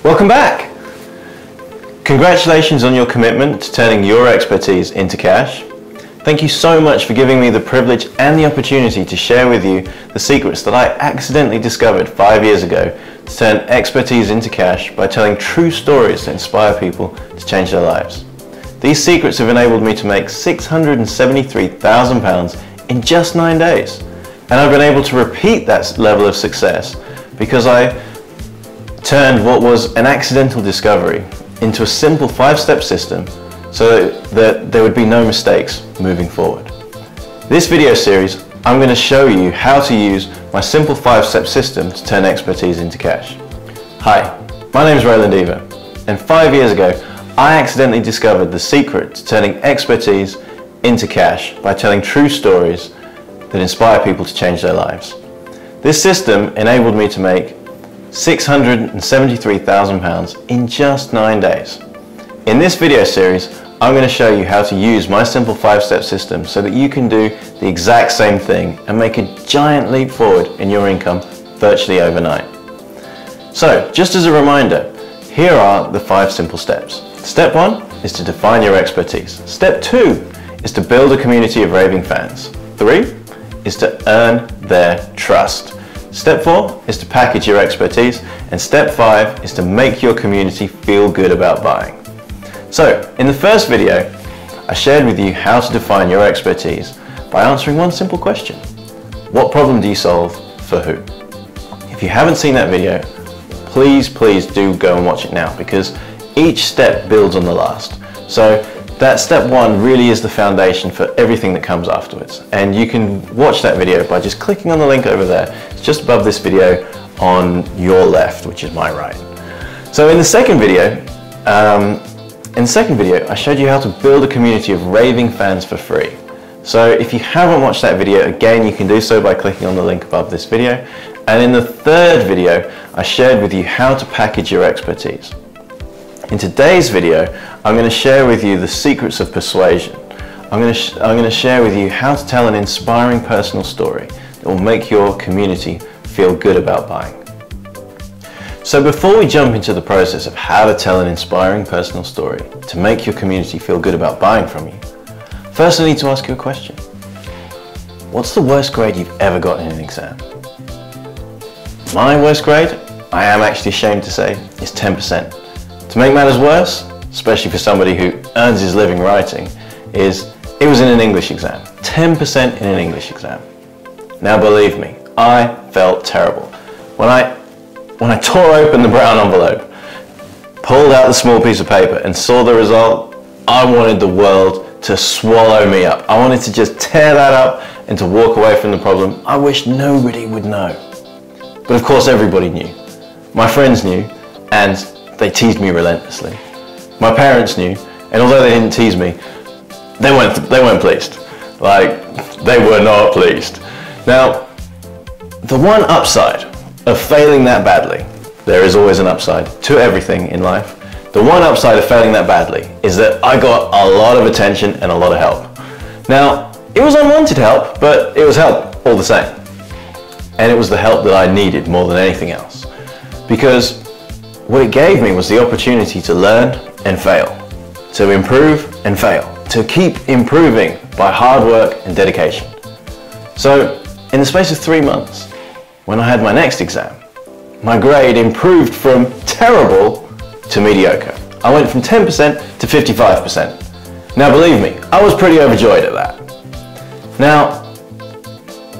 Welcome back! Congratulations on your commitment to turning your expertise into cash. Thank you so much for giving me the privilege and the opportunity to share with you the secrets that I accidentally discovered 5 years ago to turn expertise into cash by telling true stories that inspire people to change their lives. These secrets have enabled me to make £673,000 in just 9 days. And I've been able to repeat that level of success because I turned what was an accidental discovery into a simple 5-step system so that there would be no mistakes moving forward. This video series, I'm going to show you how to use my simple 5-step system to turn expertise into cash. Hi, my name is Roland Eva, and 5 years ago I accidentally discovered the secret to turning expertise into cash by telling true stories that inspire people to change their lives. This system enabled me to make £673,000 in just 9 days. In this video series, I'm going to show you how to use my simple 5-step system so that you can do the exact same thing and make a giant leap forward in your income virtually overnight. So, just as a reminder, here are the 5 simple steps. Step 1 is to define your expertise. Step 2 is to build a community of raving fans. 3 is to earn their trust. Step 4 is to package your expertise, and step 5 is to make your community feel good about buying. So, in the first video, I shared with you how to define your expertise by answering one simple question. What problem do you solve for who? If you haven't seen that video, please do go and watch it now, because each step builds on the last. So that step 1 really is the foundation for everything that comes afterwards. And you can watch that video by just clicking on the link over there. It's just above this video on your left, which is my right. So in the second video, I showed you how to build a community of raving fans for free. So if you haven't watched that video, again, you can do so by clicking on the link above this video. And in the third video, I shared with you how to package your expertise. In today's video, I'm going to share with you the secrets of persuasion. I'm going to share with you how to tell an inspiring personal story that will make your community feel good about buying. So before we jump into the process of how to tell an inspiring personal story to make your community feel good about buying from you, first I need to ask you a question. What's the worst grade you've ever got in an exam? My worst grade, I am actually ashamed to say, is 10%. To make matters worse, especially for somebody who earns his living writing, it was in an English exam. 10% in an English exam. Now believe me, I felt terrible. When I tore open the brown envelope, pulled out the small piece of paper and saw the result, I wanted the world to swallow me up. I wanted to just tear that up and to walk away from the problem. I wish nobody would know. But of course everybody knew. My friends knew, and they teased me relentlessly. My parents knew, and although they didn't tease me, they weren't pleased. Like, they were not pleased. Now, the one upside of failing that badly, there is always an upside to everything in life. The one upside of failing that badly is that I got a lot of attention and a lot of help. Now, it was unwanted help, but it was help all the same. And it was the help that I needed more than anything else. Because what it gave me was the opportunity to learn and fail, to improve and fail, to keep improving by hard work and dedication. So, in the space of 3 months, when I had my next exam, my grade improved from terrible to mediocre. I went from 10% to 55%. Now believe me, I was pretty overjoyed at that. Now,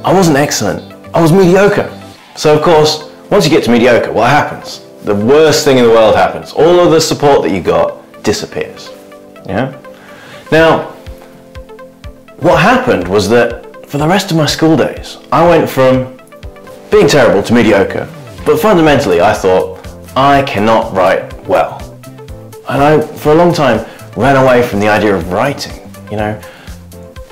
I wasn't excellent, I was mediocre. So of course, once you get to mediocre, what happens? The worst thing in the world happens. All of the support that you got disappears. Yeah? Now, what happened was that for the rest of my school days, I went from being terrible to mediocre, but fundamentally I thought, I cannot write well. And I, for a long time, ran away from the idea of writing. You know,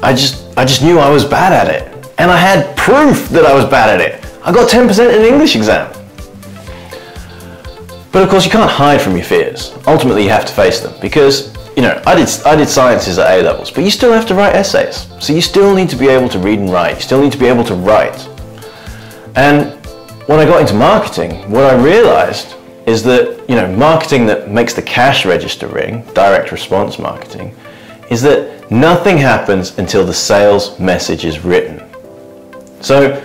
I just knew I was bad at it. And I had proof that I was bad at it. I got 10% in an English exam. But of course you can't hide from your fears. Ultimately you have to face them because, you know, I did sciences at A levels, but you still have to write essays. So you still need to be able to read and write. You still need to be able to write. And when I got into marketing, what I realized is that, marketing that makes the cash register ring, direct response marketing, is that nothing happens until the sales message is written. So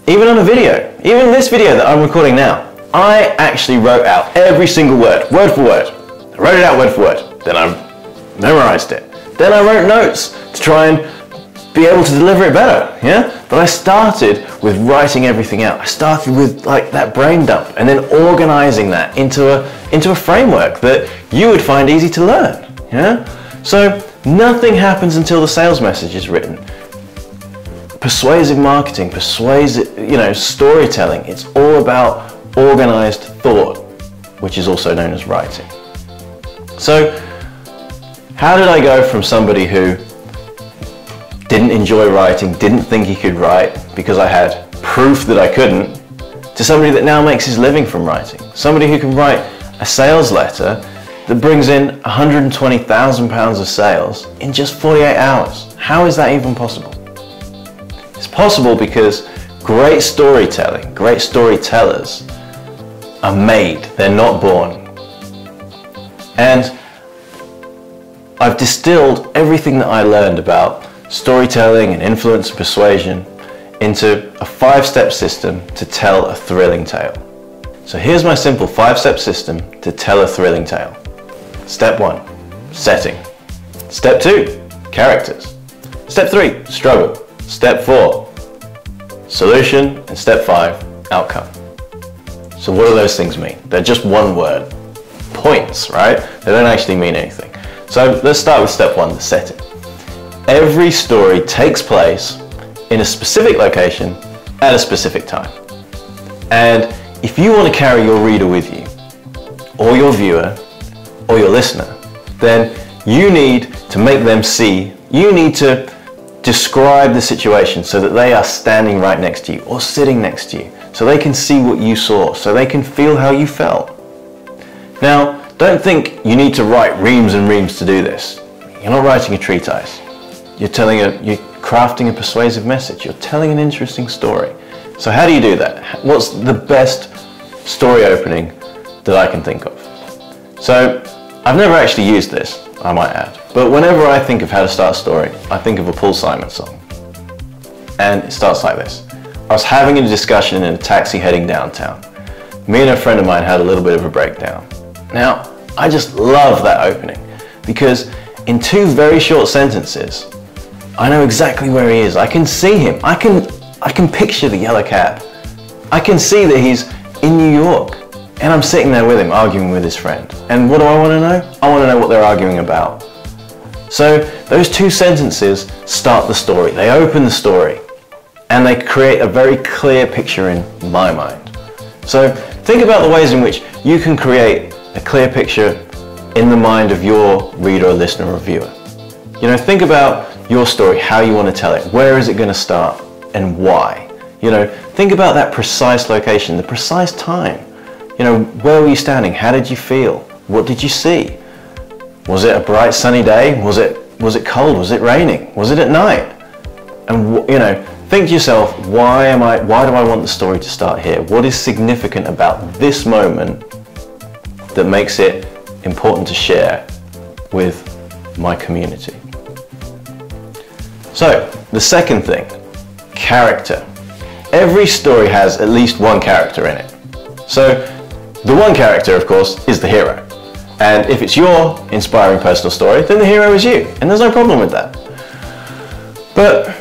even on a video, even this video that I'm recording now, I actually wrote out every single word for word. I wrote it out word for word. Then I memorized it. Then I wrote notes to try and be able to deliver it better, yeah? But I started with writing everything out. I started with like that brain dump and then organizing that into a framework that you would find easy to learn, yeah? So nothing happens until the sales message is written. Persuasive marketing, storytelling, it's all about organized thought, which is also known as writing. So how did I go from somebody who didn't enjoy writing, didn't think he could write because I had proof that I couldn't, to somebody that now makes his living from writing? Somebody who can write a sales letter that brings in £120,000 of sales in just 48 hours. How is that even possible? It's possible because great storytelling, great storytellers are made, they're not born. And I've distilled everything that I learned about storytelling and influence and persuasion into a 5-step system to tell a thrilling tale. So here's my simple 5-step system to tell a thrilling tale. Step 1, setting. Step 2, characters. Step 3, struggle. Step 4, solution. And step 5, outcome. So what do those things mean? They're just one word. Points, right? They don't actually mean anything. So let's start with step 1, the setting. Every story takes place in a specific location at a specific time. And if you want to carry your reader with you, or your viewer, or your listener, then you need to make them see, you need to describe the situation so that they are standing right next to you or sitting next to you, so they can see what you saw, so they can feel how you felt. Now, don't think you need to write reams and reams to do this. You're not writing a treatise. You're crafting a persuasive message. You're telling an interesting story. So how do you do that? What's the best story opening that I can think of? So I've never actually used this, I might add, but whenever I think of how to start a story, I think of a Paul Simon song. And it starts like this. I was having a discussion in a taxi heading downtown. Me and a friend of mine had a little bit of a breakdown. Now, I just love that opening because in 2 very short sentences, I know exactly where he is. I can see him. I can picture the yellow cab. I can see that he's in New York and I'm sitting there with him arguing with his friend. And what do I want to know? I want to know what they're arguing about. So those 2 sentences start the story. They open the story and they create a very clear picture in my mind. So think about the ways in which you can create a clear picture in the mind of your reader or listener or viewer. Think about your story, how you want to tell it, where is it going to start and why. Think about that precise location, the precise time. Where were you standing? How did you feel? What did you see? Was it a bright sunny day? Was it cold? Was it raining? Was it at night? And think to yourself, why do I want the story to start here? What is significant about this moment that makes it important to share with my community? So, the second thing, character. Every story has at least one character in it. So, the one character, of course, is the hero. And if it's your inspiring personal story, then the hero is you. And there's no problem with that. But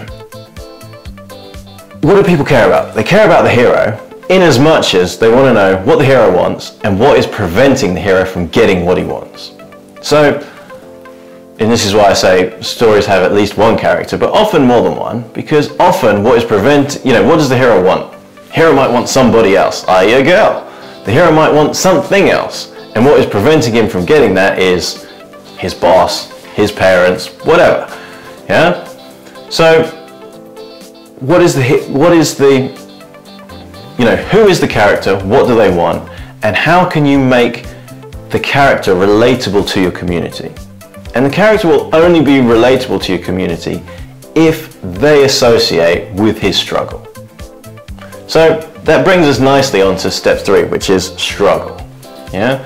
what do people care about? They care about the hero in as much as they want to know what the hero wants and what is preventing the hero from getting what he wants. So, and this is why I say stories have at least one character, but often more than one, because often what does the hero want? The hero might want somebody else, i.e. a girl. The hero might want something else, and what is preventing him from getting that is his boss, his parents, whatever. Yeah? So, who is the character, what do they want, and how can you make the character relatable to your community? And the character will only be relatable to your community if they associate with his struggle. So that brings us nicely on to step 3, which is struggle. Yeah?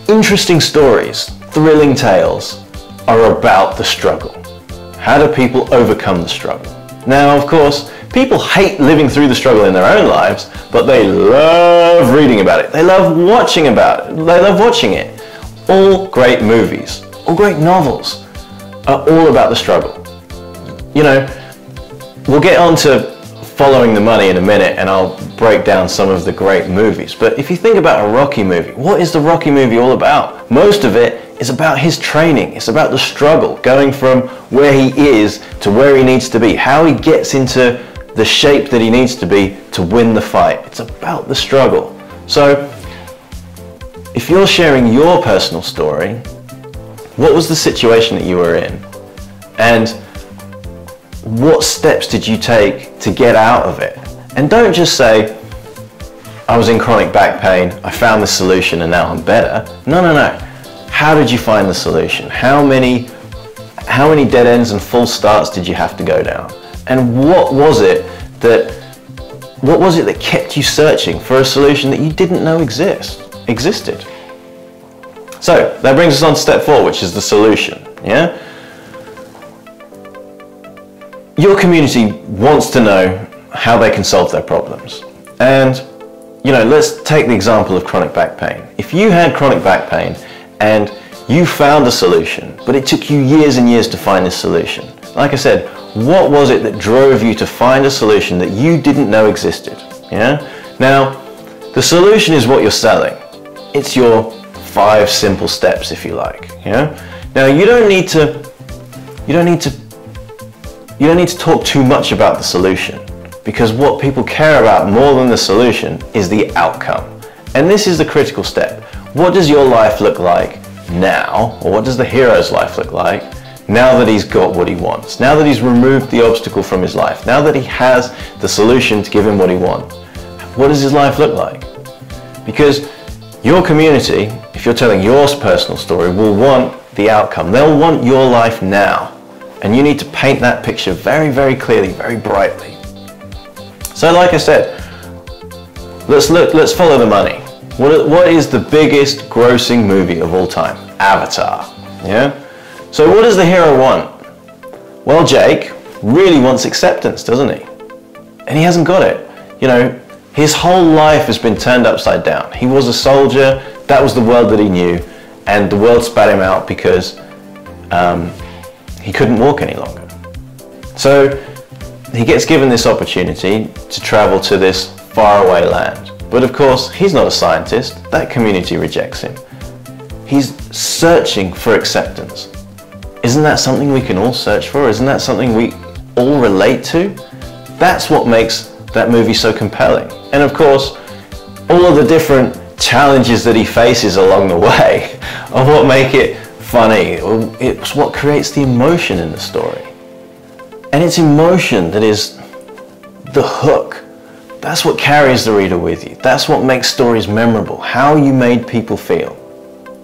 Interesting stories, thrilling tales are about the struggle. How do people overcome the struggle? Now, of course, people hate living through the struggle in their own lives, but they love reading about it. They love watching about it. They love watching it. All great movies, all great novels are all about the struggle. You know, we'll get on to following the money in a minute and I'll break down some of the great movies. But if you think about a Rocky movie, what is the Rocky movie all about? Most of it is about his training. It's about the struggle, going from where he is to where he needs to be, how he gets into the shape that he needs to be to win the fight. It's about the struggle. So if you're sharing your personal story, what was the situation that you were in? And what steps did you take to get out of it? And don't just say, I was in chronic back pain, I found the solution and now I'm better. No, no, no. How did you find the solution? How many dead ends and false starts did you have to go down? And what was it that kept you searching for a solution that you didn't know existed? So that brings us on to step 4, which is the solution. Yeah? Your community wants to know how they can solve their problems. And, you know, let's take the example of chronic back pain. If you had chronic back pain and you found a solution, but it took you years and years to find this solution, like I said, what was it that drove you to find a solution that you didn't know existed? Yeah? Now, the solution is what you're selling. It's your 5 simple steps, if you like. Yeah? Now, you don't need to talk too much about the solution, because what people care about more than the solution is the outcome. And this is the critical step. What does your life look like now, or what does the hero's life look like now that he's got what he wants, now that he's removed the obstacle from his life, now that he has the solution to give him what he wants? What does his life look like? Because your community, if you're telling your personal story, will want the outcome. They'll want your life now. And you need to paint that picture very, very clearly, very brightly. So like I said, let's follow the money. What is the biggest grossing movie of all time? Avatar. Yeah? So what does the hero want? Well, Jake really wants acceptance, doesn't he? And he hasn't got it. You know, his whole life has been turned upside down. He was a soldier, that was the world that he knew, and the world spat him out because he couldn't walk any longer. So he gets given this opportunity to travel to this faraway land. But of course, he's not a scientist. That community rejects him. He's searching for acceptance. Isn't that something we can all search for? Isn't that something we all relate to? That's what makes that movie so compelling. And of course, all of the different challenges that he faces along the way are what make it funny. It's what creates the emotion in the story. And it's emotion that is the hook. That's what carries the reader with you. That's what makes stories memorable, how you made people feel.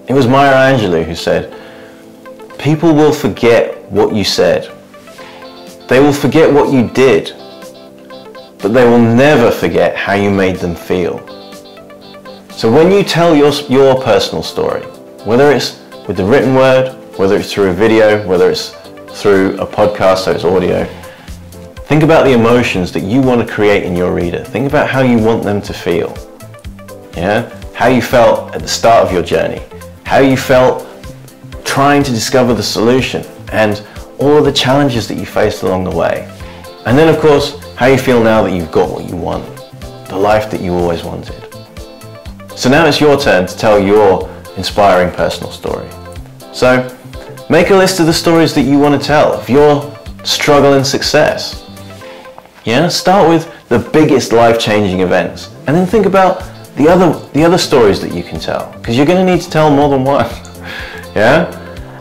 It was Maya Angelou who said, people will forget what you said. They will forget what you did, but they will never forget how you made them feel. So when you tell your personal story, whether it's with the written word, whether it's through a video, whether it's through a podcast, so it's audio, think about the emotions that you want to create in your reader. Think about how you want them to feel. Yeah? How you felt at the start of your journey. How you felt trying to discover the solution and all of the challenges that you faced along the way. And then of course, how you feel now that you've got what you want. The life that you always wanted. So now it's your turn to tell your inspiring personal story. So make a list of the stories that you want to tell of your struggle and success. Yeah, start with the biggest life-changing events and then think about the other stories that you can tell, because you're going to need to tell more than one. Yeah?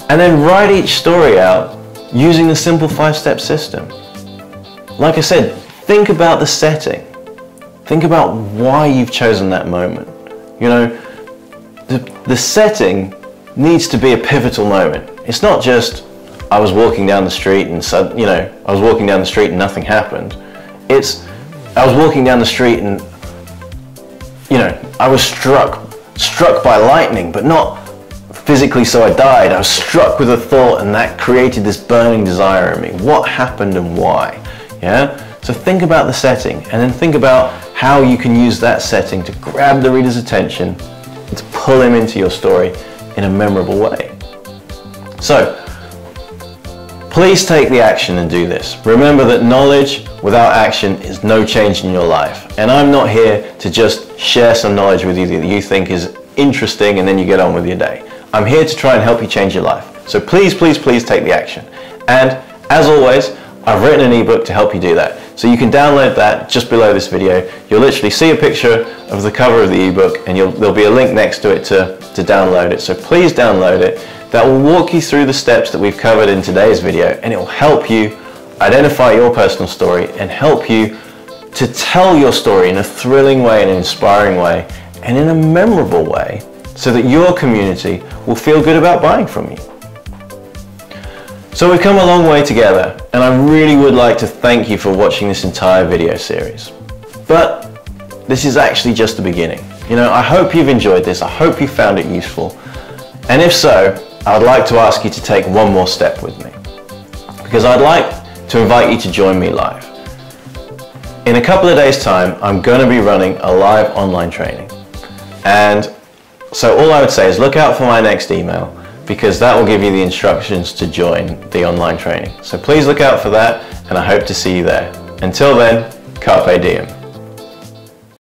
And then write each story out using the simple 5-step system. Like I said, think about the setting. Think about why you've chosen that moment. You know, the setting needs to be a pivotal moment. It's not just, I was walking down the street and nothing happened. It's, I was walking down the street and, I was struck by lightning, but not physically so I died. I was struck with a thought and that created this burning desire in me. What happened and why? Yeah? So think about the setting and then think about how you can use that setting to grab the reader's attention and to pull him into your story in a memorable way. So please take the action and do this. Remember that knowledge without action is no change in your life. And I'm not here to just share some knowledge with you that you think is interesting and then you get on with your day. I'm here to try and help you change your life. So please, please, please take the action. And as always, I've written an ebook to help you do that. So you can download that just below this video. You'll literally see a picture of the cover of the ebook and there'll be a link next to it to download it. So please download it. That will walk you through the steps that we've covered in today's video, and it will help you identify your personal story and help you to tell your story in a thrilling way, in an inspiring way, and in a memorable way so that your community will feel good about buying from you. So we've come a long way together, and I really would like to thank you for watching this entire video series. But this is actually just the beginning. You know, I hope you've enjoyed this. I hope you found it useful. And if so, I would like to ask you to take one more step with me, because I'd like to invite you to join me live. In a couple of days' time, I'm going to be running a live online training. And so all I would say is look out for my next email, because that will give you the instructions to join the online training. So please look out for that, and I hope to see you there. Until then, carpe diem.